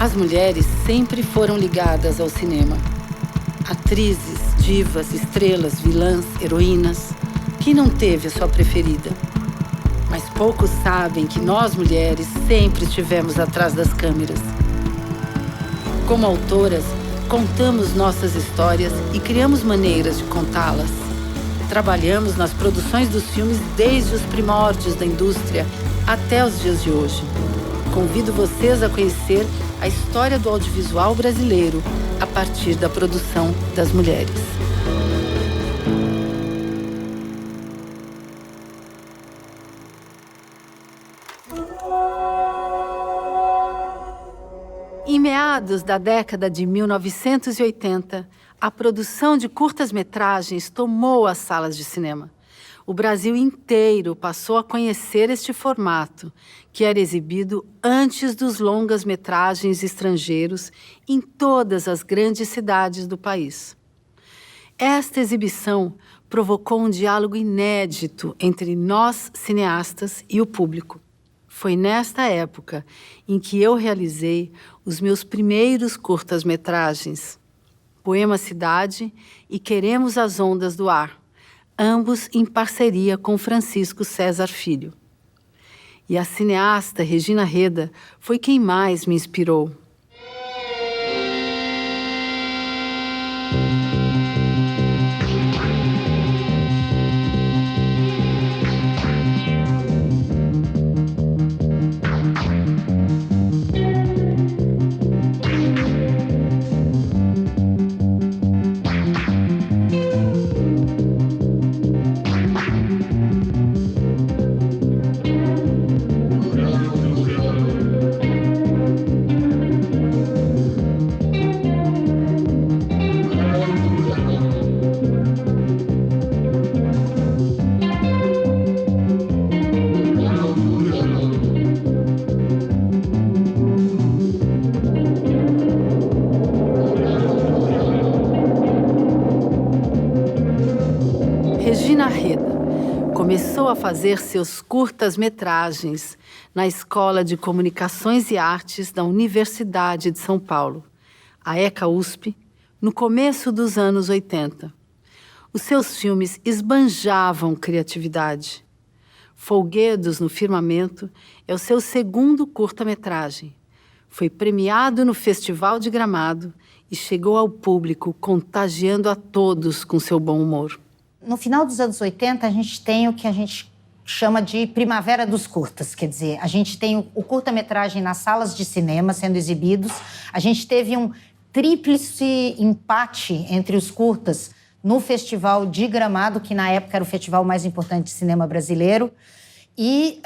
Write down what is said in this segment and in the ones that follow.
As mulheres sempre foram ligadas ao cinema. Atrizes, divas, estrelas, vilãs, heroínas. Quem não teve a sua preferida? Mas poucos sabem que nós, mulheres, sempre estivemos atrás das câmeras. Como autoras, contamos nossas histórias e criamos maneiras de contá-las. Trabalhamos nas produções dos filmes desde os primórdios da indústria até os dias de hoje. Convido vocês a conhecer a história do audiovisual brasileiro a partir da produção das mulheres. Em meados da década de 1980, a produção de curtas-metragens tomou as salas de cinema. O Brasil inteiro passou a conhecer este formato, que era exibido antes dos longas-metragens estrangeiros em todas as grandes cidades do país. Esta exibição provocou um diálogo inédito entre nós, cineastas, e o público. Foi nesta época em que eu realizei os meus primeiros curtas-metragens, Poema Cidade e Queremos as Ondas do Ar, ambos em parceria com Francisco César Filho. E a cineasta Regina Reda foi quem mais me inspirou. Regina Reda começou a fazer seus curtas-metragens na Escola de Comunicações e Artes da Universidade de São Paulo, a ECA-USP, no começo dos anos 80. Os seus filmes esbanjavam criatividade. Folguedos no Firmamento é o seu segundo curta-metragem. Foi premiado no Festival de Gramado e chegou ao público contagiando a todos com seu bom humor. No final dos anos 80, a gente tem o que a gente chama de primavera dos curtas. Quer dizer, a gente tem o curta-metragem nas salas de cinema sendo exibidos. A gente teve um tríplice empate entre os curtas no Festival de Gramado, que na época era o festival mais importante de cinema brasileiro, e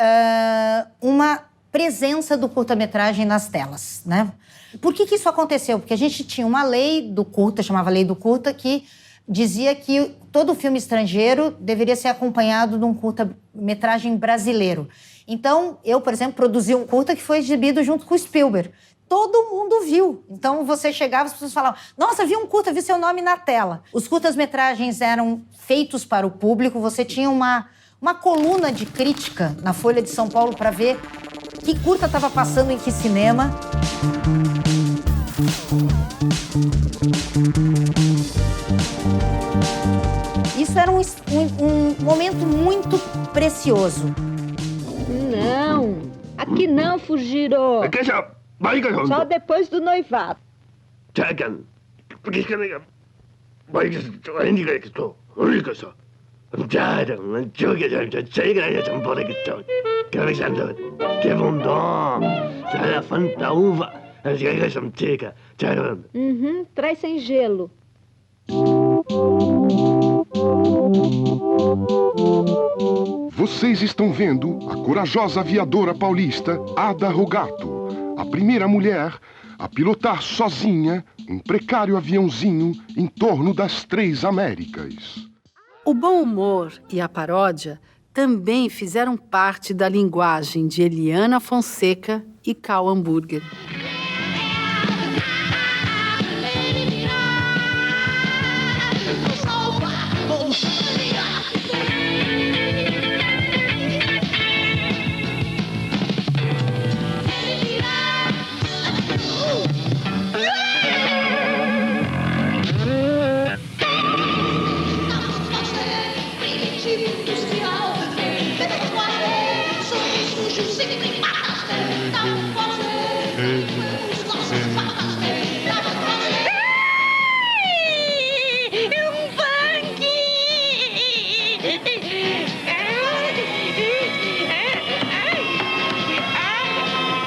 uma presença do curta-metragem nas telas, né? Por que isso aconteceu? Porque a gente tinha uma lei do curta, chamava Lei do Curta, que dizia que todo filme estrangeiro deveria ser acompanhado de um curta-metragem brasileiro. Então, eu, por exemplo, produzi um curta que foi exibido junto com o Spielberg. Todo mundo viu. Então, você chegava, as pessoas falavam, nossa, vi um curta, vi seu nome na tela. Os curtas-metragens eram feitos para o público. Você tinha uma coluna de crítica na Folha de São Paulo para ver que curta estava passando em que cinema. Isso era um momento muito precioso. Não, aqui não, Fujiro. Só depois do noivado. Traz sem gelo. Vocês estão vendo a corajosa aviadora paulista Ada Rogato, a primeira mulher a pilotar sozinha um precário aviãozinho em torno das 3 Américas. O bom humor e a paródia também fizeram parte da linguagem de Eliana Fonseca e Karl Hamburger.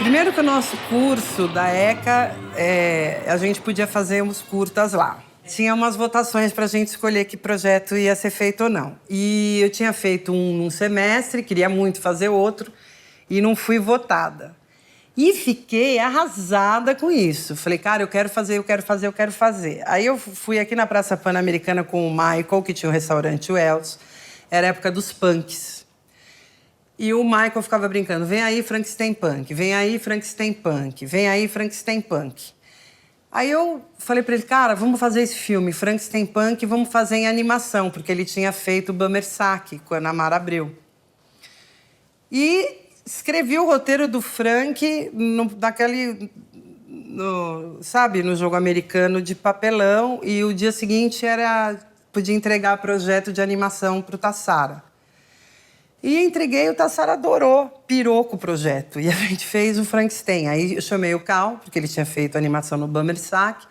Primeiro que o nosso curso da ECA, a gente podia fazer uns curtas lá. Tinha umas votações para a gente escolher que projeto ia ser feito ou não. E eu tinha feito um num semestre, queria muito fazer outro, e não fui votada. E fiquei arrasada com isso. Falei, cara, eu quero fazer. Aí eu fui aqui na Praça Pan-Americana com o Michael, que tinha o restaurante Wells. Era a época dos punks. E o Michael ficava brincando, vem aí, Frankenstein Punk, vem aí, Frankenstein Punk, vem aí, Frankenstein Punk. Aí eu falei para ele, cara, vamos fazer esse filme, Frankenstein Punk, vamos fazer em animação, porque ele tinha feito o Bummer Sack com a Ana Mara Abreu. E escrevi o roteiro do Frank no jogo americano de papelão, e o dia seguinte podia entregar projeto de animação para o Tassara. E entreguei, o Tassara adorou, pirou com o projeto. E a gente fez o Frankenstein. Aí eu chamei o Cal, porque ele tinha feito animação no Bummer Sack.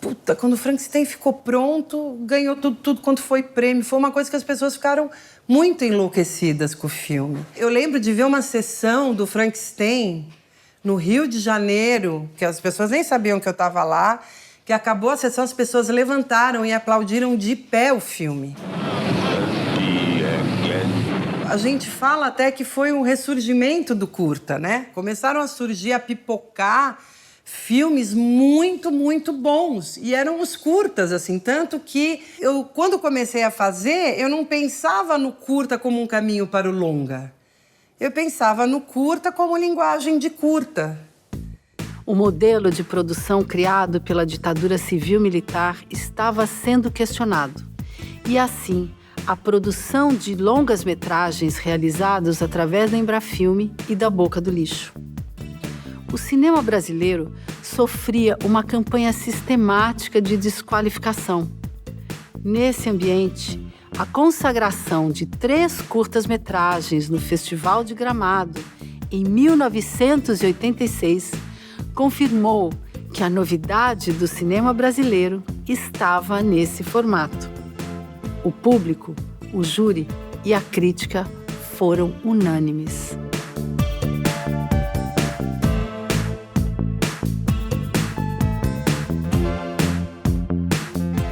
Puta, quando o Frankenstein ficou pronto, ganhou tudo quanto foi prêmio. Foi uma coisa que as pessoas ficaram muito enlouquecidas com o filme. Eu lembro de ver uma sessão do Frankenstein no Rio de Janeiro, que as pessoas nem sabiam que eu estava lá, que acabou a sessão, as pessoas levantaram e aplaudiram de pé o filme. A gente fala até que foi um ressurgimento do curta, né? Começaram a surgir, a pipocar filmes muito, muito bons. E eram os curtas, assim. Tanto que eu, quando comecei a fazer, eu não pensava no curta como um caminho para o longa. Eu pensava no curta como linguagem de curta. O modelo de produção criado pela ditadura civil-militar estava sendo questionado. E assim, a produção de longas-metragens realizados através da Embrafilme e da Boca do Lixo. O cinema brasileiro sofria uma campanha sistemática de desqualificação. Nesse ambiente, a consagração de 3 curtas-metragens no Festival de Gramado, em 1986, confirmou que a novidade do cinema brasileiro estava nesse formato. O público, o júri e a crítica foram unânimes.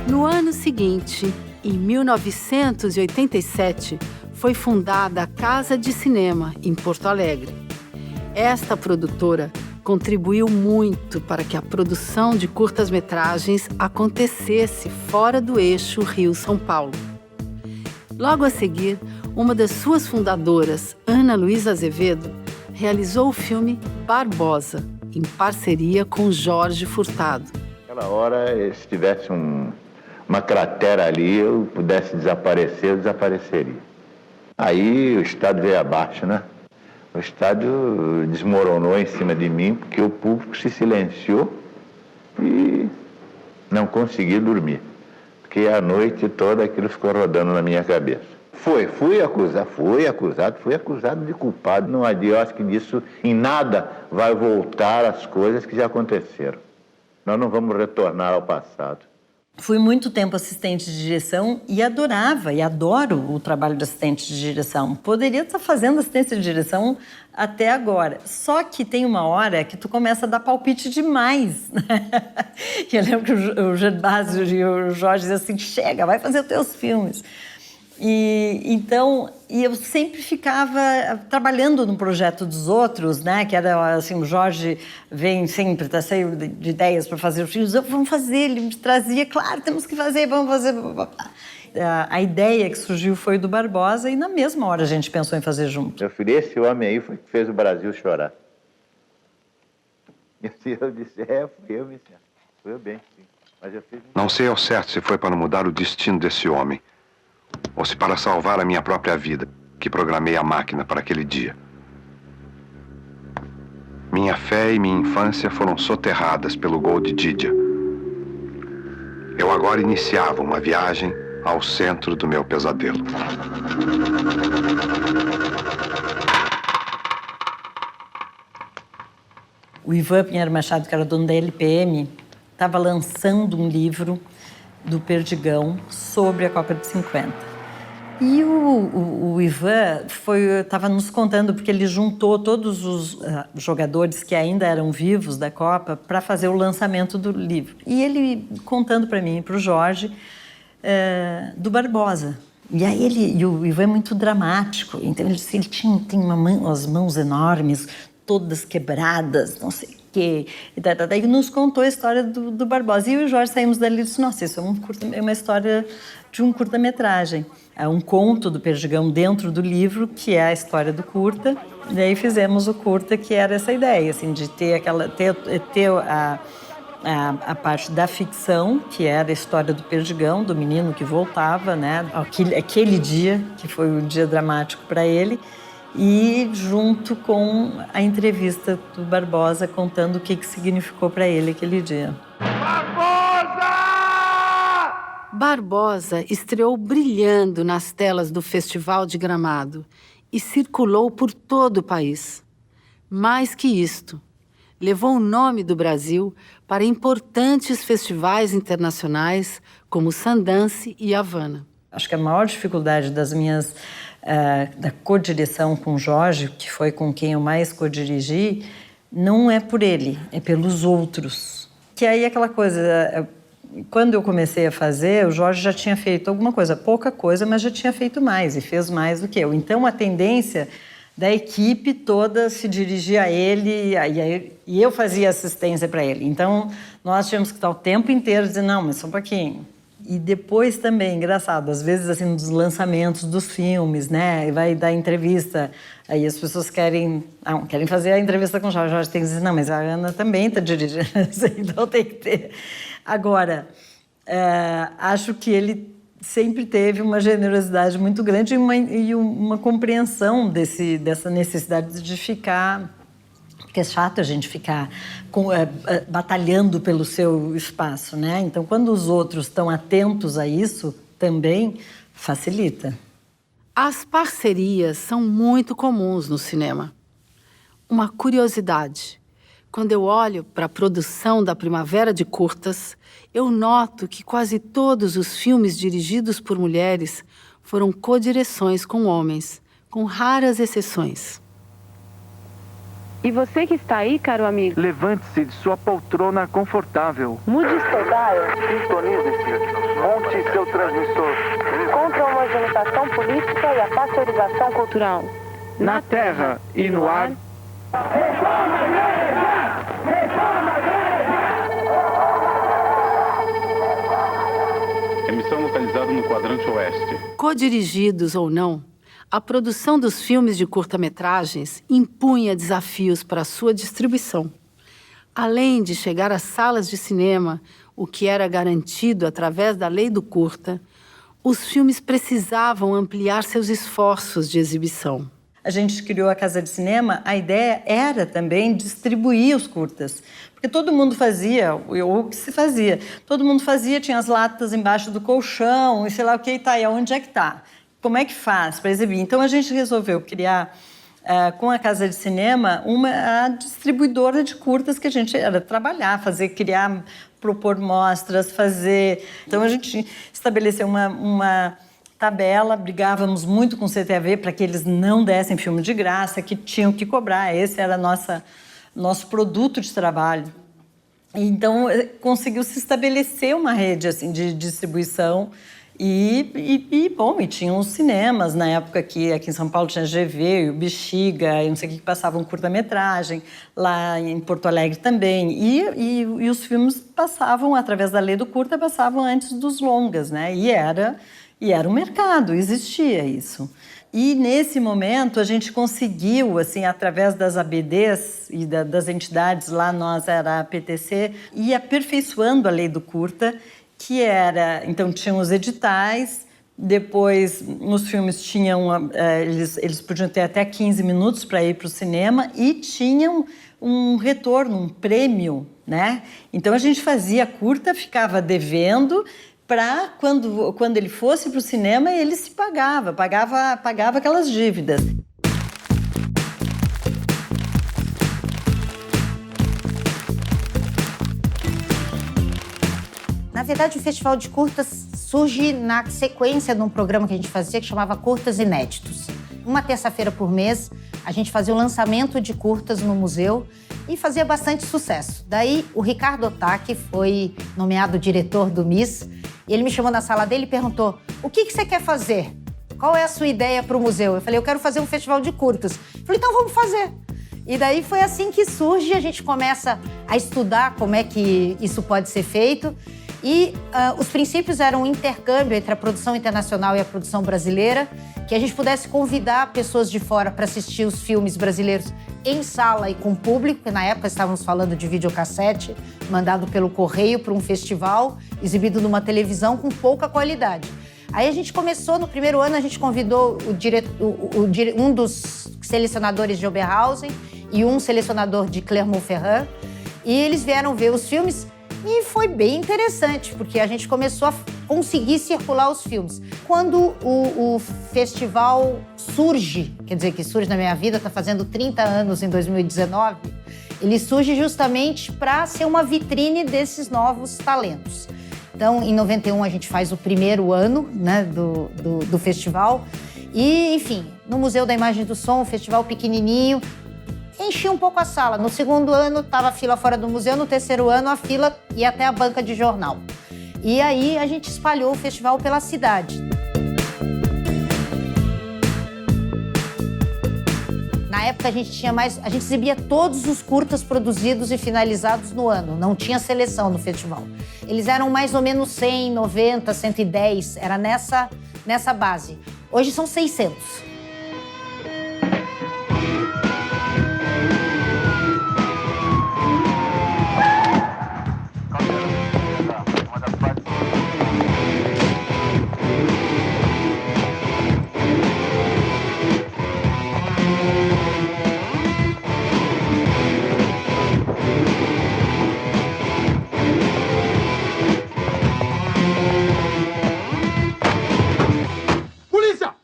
No ano seguinte, em 1987, foi fundada a Casa de Cinema, em Porto Alegre. Esta produtora contribuiu muito para que a produção de curtas-metragens acontecesse fora do eixo Rio-São Paulo. Logo a seguir, uma das suas fundadoras, Ana Luísa Azevedo, realizou o filme Barbosa, em parceria com Jorge Furtado. Naquela hora, se tivesse uma cratera ali, eu pudesse desaparecer, eu desapareceria. Aí o Estado veio abaixo, né? O Estado desmoronou em cima de mim porque o público se silenciou e não consegui dormir. Porque a noite toda aquilo ficou rodando na minha cabeça. Fui acusado de culpado. Não adianta, eu acho que disso em nada vai voltar as coisas que já aconteceram. Nós não vamos retornar ao passado. Fui muito tempo assistente de direção e adorava e adoro o trabalho de assistente de direção. Poderia estar fazendo assistência de direção até agora. Só que tem uma hora que tu começa a dar palpite demais. E eu lembro que o Gervásio e o Jorge diziam assim, chega, vai fazer os teus filmes. E eu sempre ficava trabalhando no projeto dos outros, né? Que era assim, o Jorge vem sempre, tá cheio de ideias para fazer os filmes. Vamos fazer, ele me trazia, claro, temos que fazer, vamos fazer. A ideia que surgiu foi do Barbosa e na mesma hora a gente pensou em fazer junto. Meu filho, esse homem aí foi que fez o Brasil chorar. E eu disse, fui eu, Vicente. Foi eu bem, sim. Mas eu fiz... Não sei ao certo se foi para mudar o destino desse homem, ou se para salvar a minha própria vida, que programei a máquina para aquele dia. Minha fé e minha infância foram soterradas pelo gol de Didia. Eu agora iniciava uma viagem ao centro do meu pesadelo. O Ivan Pinheiro Machado, que era dono da LPM, estava lançando um livro do Perdigão sobre a Copa de 50. E o Ivan estava nos contando, porque ele juntou todos os jogadores que ainda eram vivos da Copa para fazer o lançamento do livro. E ele contando para mim e para o Jorge do Barbosa. E aí o Ivan é muito dramático, então ele tem umas mãos enormes, todas quebradas, não sei o quê. E nos contou a história do Barbosa. E eu e o Jorge saímos dali e disse, nossa, isso é uma história de um curta-metragem. É um conto do Perdigão dentro do livro, que é a história do curta. E aí fizemos o curta, que era essa ideia, assim, de ter a parte da ficção, que era a história do Perdigão, do menino que voltava, né? Aquele dia, que foi o dia dramático para ele, e junto com a entrevista do Barbosa contando o que significou para ele aquele dia. Barbosa estreou brilhando nas telas do Festival de Gramado e circulou por todo o país. Mais que isto, levou o nome do Brasil para importantes festivais internacionais como Sundance e Havana. Acho que a maior dificuldade das minhas da co-direção com o Jorge, que foi com quem eu mais co-dirigi, não é por ele, é pelos outros. Que aí aquela coisa, quando eu comecei a fazer, o Jorge já tinha feito alguma coisa, pouca coisa, mas já tinha feito mais e fez mais do que eu. Então a tendência da equipe toda se dirigia a ele e eu fazia assistência para ele. Então nós tínhamos que estar o tempo inteiro dizendo, não, mas só um pouquinho. E depois também, engraçado, às vezes assim, nos lançamentos dos filmes, né, vai dar entrevista, aí as pessoas querem fazer a entrevista com o Jorge, tem que dizer, não, mas a Ana também está dirigindo, então tem que ter. Agora, acho que ele sempre teve uma generosidade muito grande e uma compreensão dessa necessidade de ficar... Porque é chato a gente ficar batalhando pelo seu espaço, né? Então, quando os outros estão atentos a isso, também facilita. As parcerias são muito comuns no cinema. Uma curiosidade. Quando eu olho para a produção da Primavera de Curtas, eu noto que quase todos os filmes dirigidos por mulheres foram codireções com homens, com raras exceções. E você que está aí, caro amigo? Levante-se de sua poltrona confortável. Mude seu dial. Sintonize-se. Monte seu transmissor. Contra a homogeneização política e a pasteurização cultural. Na terra e no ar. Reforma agrária! Reforma agrária! Emissão localizada no quadrante oeste. Codirigidos ou não, a produção dos filmes de curta-metragens impunha desafios para sua distribuição. Além de chegar às salas de cinema, o que era garantido através da lei do curta, os filmes precisavam ampliar seus esforços de exibição. A gente criou a Casa de Cinema, a ideia era também distribuir os curtas. Porque todo mundo fazia, ou o que se fazia, todo mundo fazia, tinha as latas embaixo do colchão, e sei lá o que, e onde é que está? Como é que faz para exibir? Então, a gente resolveu criar, com a Casa de Cinema, a distribuidora de curtas que a gente era trabalhar, criar, propor mostras, fazer... Então, a gente estabeleceu uma tabela, brigávamos muito com o CTAV para que eles não dessem filme de graça, que tinham que cobrar. Esse era nosso produto de trabalho. Então, conseguiu se estabelecer uma rede assim, de distribuição. E tinham os cinemas, na época que aqui em São Paulo tinha GV, o Bexiga, e não sei o que passavam curta-metragem, lá em Porto Alegre também. E os filmes passavam, através da lei do curta, passavam antes dos longas, né? E era um mercado, existia isso. E nesse momento a gente conseguiu, assim, através das ABDs e das entidades, lá nós era a PTC, ir aperfeiçoando a lei do curta, que era, então tinham os editais, depois os filmes tinham, eles podiam ter até 15 minutos para ir para o cinema e tinham um retorno, um prêmio, né? Então a gente fazia curta, ficava devendo, para quando ele fosse para o cinema ele se pagava aquelas dívidas. verdade, o Festival de Curtas surge na sequência de um programa que a gente fazia que chamava Curtas Inéditos. Uma terça-feira por mês, a gente fazia o lançamento de curtas no museu e fazia bastante sucesso. Daí, o Ricardo Otaki foi nomeado diretor do MIS e ele me chamou na sala dele e perguntou: o que você quer fazer? Qual é a sua ideia para o museu? Eu falei: eu quero fazer um festival de curtas. Eu falei: então vamos fazer. E daí foi assim que surge, a gente começa a estudar como é que isso pode ser feito. E os princípios eram um intercâmbio entre a produção internacional e a produção brasileira, que a gente pudesse convidar pessoas de fora para assistir os filmes brasileiros em sala e com público, porque na época estávamos falando de videocassete, mandado pelo correio para um festival, exibido numa televisão com pouca qualidade. Aí a gente começou, no primeiro ano, a gente convidou um dos selecionadores de Oberhausen e um selecionador de Clermont-Ferrand, e eles vieram ver os filmes. E foi bem interessante, porque a gente começou a conseguir circular os filmes. Quando o festival surge, quer dizer, que surge na minha vida, está fazendo 30 anos em 2019, ele surge justamente para ser uma vitrine desses novos talentos. Então, em 91, a gente faz o primeiro ano, né, do festival. E, enfim, no Museu da Imagem e do Som, um festival pequenininho, enchia um pouco a sala. No segundo ano, estava a fila fora do museu. No terceiro ano, a fila ia até a banca de jornal. E aí, a gente espalhou o festival pela cidade. Na época, a gente exibia todos os curtas produzidos e finalizados no ano. Não tinha seleção no festival. Eles eram mais ou menos 100, 90, 110. Era nessa base. Hoje são 600.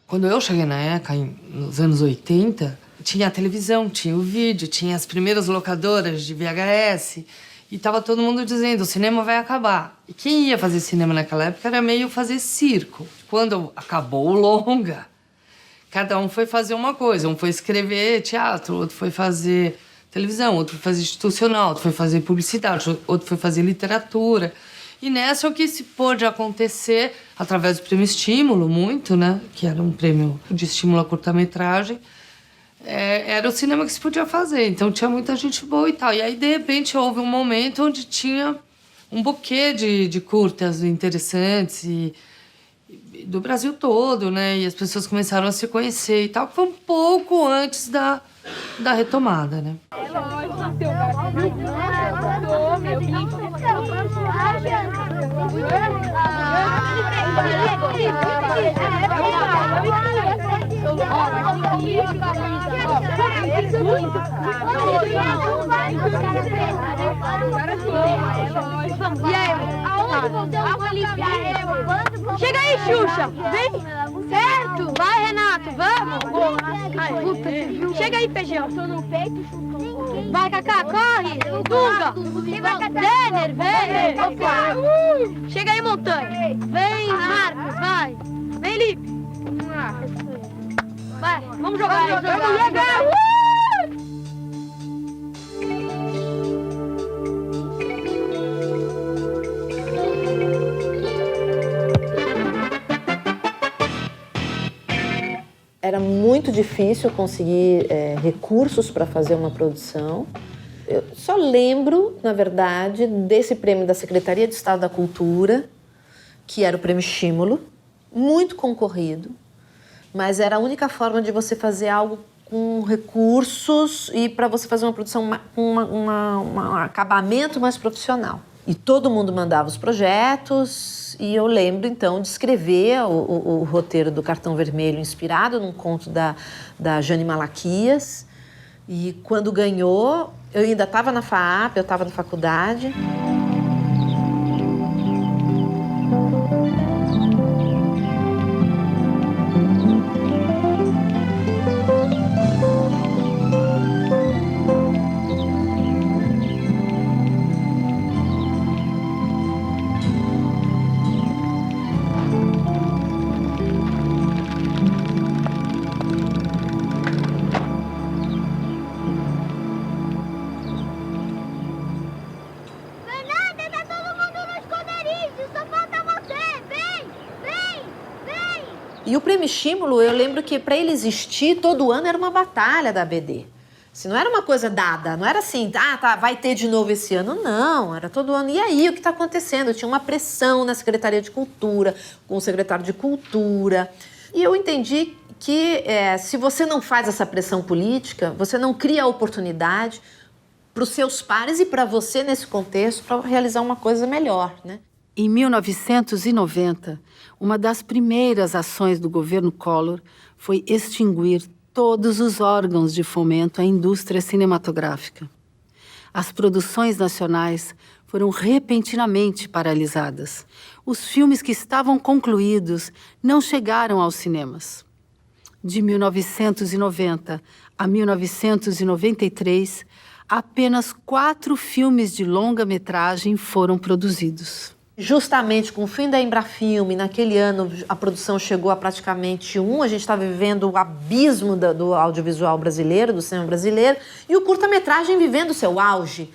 Quando eu cheguei na ECA, nos anos 80, tinha a televisão, tinha o vídeo, tinha as primeiras locadoras de VHS e tava todo mundo dizendo: o cinema vai acabar. E quem ia fazer cinema naquela época era meio fazer circo. Quando acabou o longa, cada um foi fazer uma coisa. Um foi escrever teatro, outro foi fazer televisão, outro foi fazer institucional, outro foi fazer publicidade, outro foi fazer literatura. E nessa o que se pôde acontecer, através do prêmio Estímulo, muito, né? Que era um prêmio de estímulo à curta-metragem, era o cinema que se podia fazer. Então tinha muita gente boa e tal. E aí, de repente, houve um momento onde tinha um buquê de curtas interessantes e do Brasil todo, né? E as pessoas começaram a se conhecer e tal, que foi um pouco antes da retomada, né? E aí, chega aí, Xuxa! Vem! Certo! Vai, Renato, vamos! Ai, puta. Chega aí, Feijão! Vai, Cacá, corre! Dunga! Denner, vem! Chega aí, Montanha! Vem, Marcos, vai! Vem, Lipe! Vai, vamos jogar! Vamos jogar! Era muito difícil conseguir recursos para fazer uma produção. Eu só lembro, na verdade, desse prêmio da Secretaria de Estado da Cultura, que era o prêmio Estímulo, muito concorrido, mas era a única forma de você fazer algo com recursos e para você fazer uma produção com um acabamento mais profissional. E todo mundo mandava os projetos e eu lembro, então, de escrever o roteiro do Cartão Vermelho, inspirado num conto da Jane Malaquias. E quando ganhou, eu ainda estava na FAAP, eu estava na faculdade. E o Prêmio Estímulo, eu lembro que para ele existir, todo ano era uma batalha da ABD. Assim, não era uma coisa dada, não era assim, vai ter de novo esse ano. Não, era todo ano. E aí, o que está acontecendo? Tinha uma pressão na Secretaria de Cultura, com o secretário de Cultura. E eu entendi que se você não faz essa pressão política, você não cria a oportunidade para os seus pares e para você, nesse contexto, para realizar uma coisa melhor, né? Em 1990, uma das primeiras ações do governo Collor foi extinguir todos os órgãos de fomento à indústria cinematográfica. As produções nacionais foram repentinamente paralisadas. Os filmes que estavam concluídos não chegaram aos cinemas. De 1990 a 1993, apenas 4 filmes de longa-metragem foram produzidos. Justamente com o fim da Embrafilme, naquele ano a produção chegou a praticamente 1, a gente estava vivendo o abismo do audiovisual brasileiro, do cinema brasileiro, e o curta-metragem vivendo o seu auge.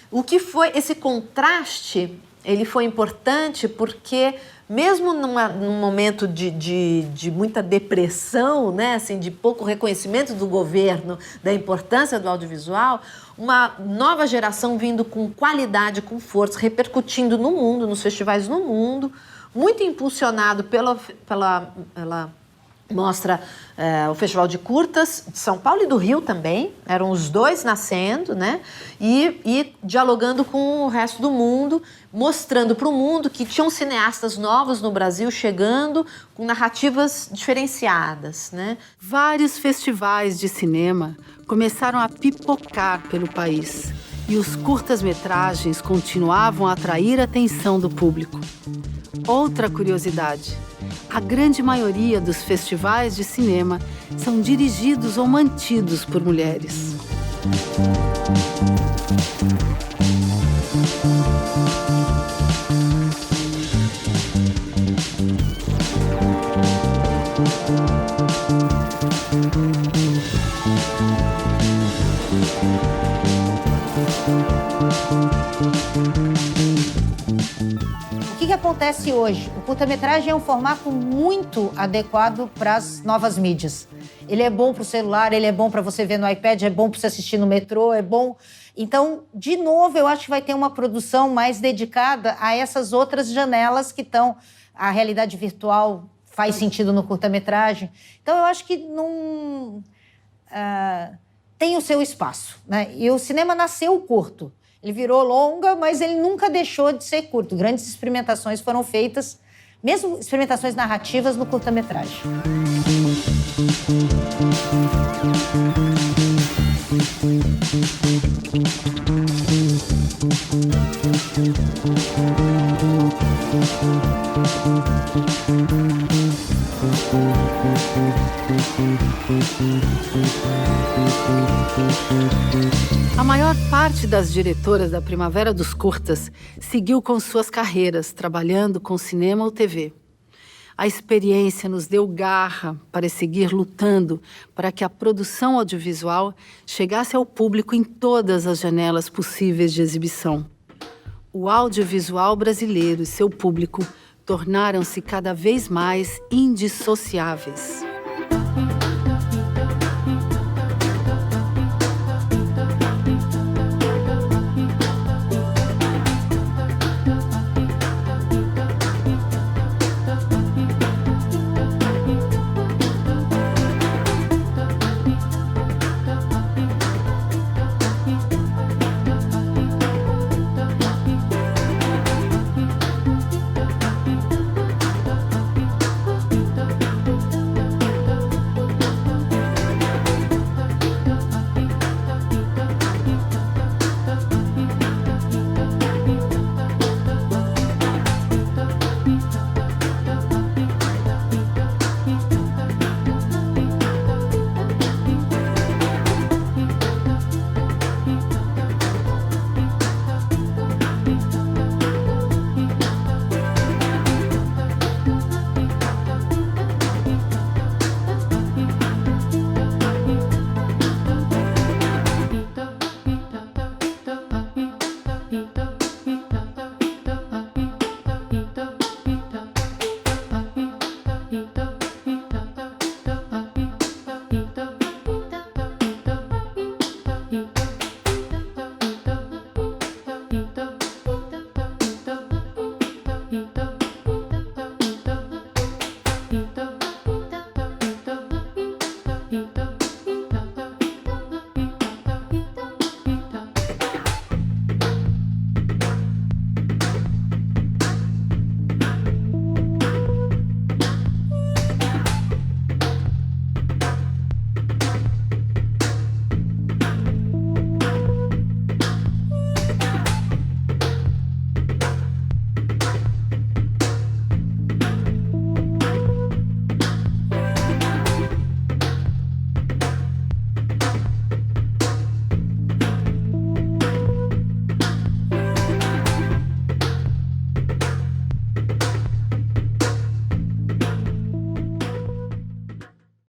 O que foi esse contraste, ele foi importante porque mesmo num momento de muita depressão, né, assim, de pouco reconhecimento do governo da importância do audiovisual, uma nova geração vindo com qualidade, com força, repercutindo no mundo, nos festivais no mundo, muito impulsionado pela mostra, o Festival de Curtas de São Paulo e do Rio também, eram os dois nascendo, né? E dialogando com o resto do mundo, mostrando para o mundo que tinham cineastas novos no Brasil chegando com narrativas diferenciadas, né? Vários festivais de cinema começaram a pipocar pelo país e os curtas-metragens continuavam a atrair a atenção do público. Outra curiosidade: a grande maioria dos festivais de cinema são dirigidos ou mantidos por mulheres. O que acontece hoje? O curta-metragem é um formato muito adequado para as novas mídias. Ele é bom para o celular, ele é bom para você ver no iPad, é bom para você assistir no metrô, é bom... Então, de novo, eu acho que vai ter uma produção mais dedicada a essas outras janelas que estão... A realidade virtual faz sentido no curta-metragem. Então, eu acho que não... tem o seu espaço, né? E o cinema nasceu curto. Ele virou longa, mas ele nunca deixou de ser curto. Grandes experimentações foram feitas, mesmo experimentações narrativas, no curta-metragem. A maior parte das diretoras da Primavera dos Curtas seguiu com suas carreiras, trabalhando com cinema ou TV. A experiência nos deu garra para seguir lutando para que a produção audiovisual chegasse ao público em todas as janelas possíveis de exibição. O audiovisual brasileiro e seu público tornaram-se cada vez mais indissociáveis.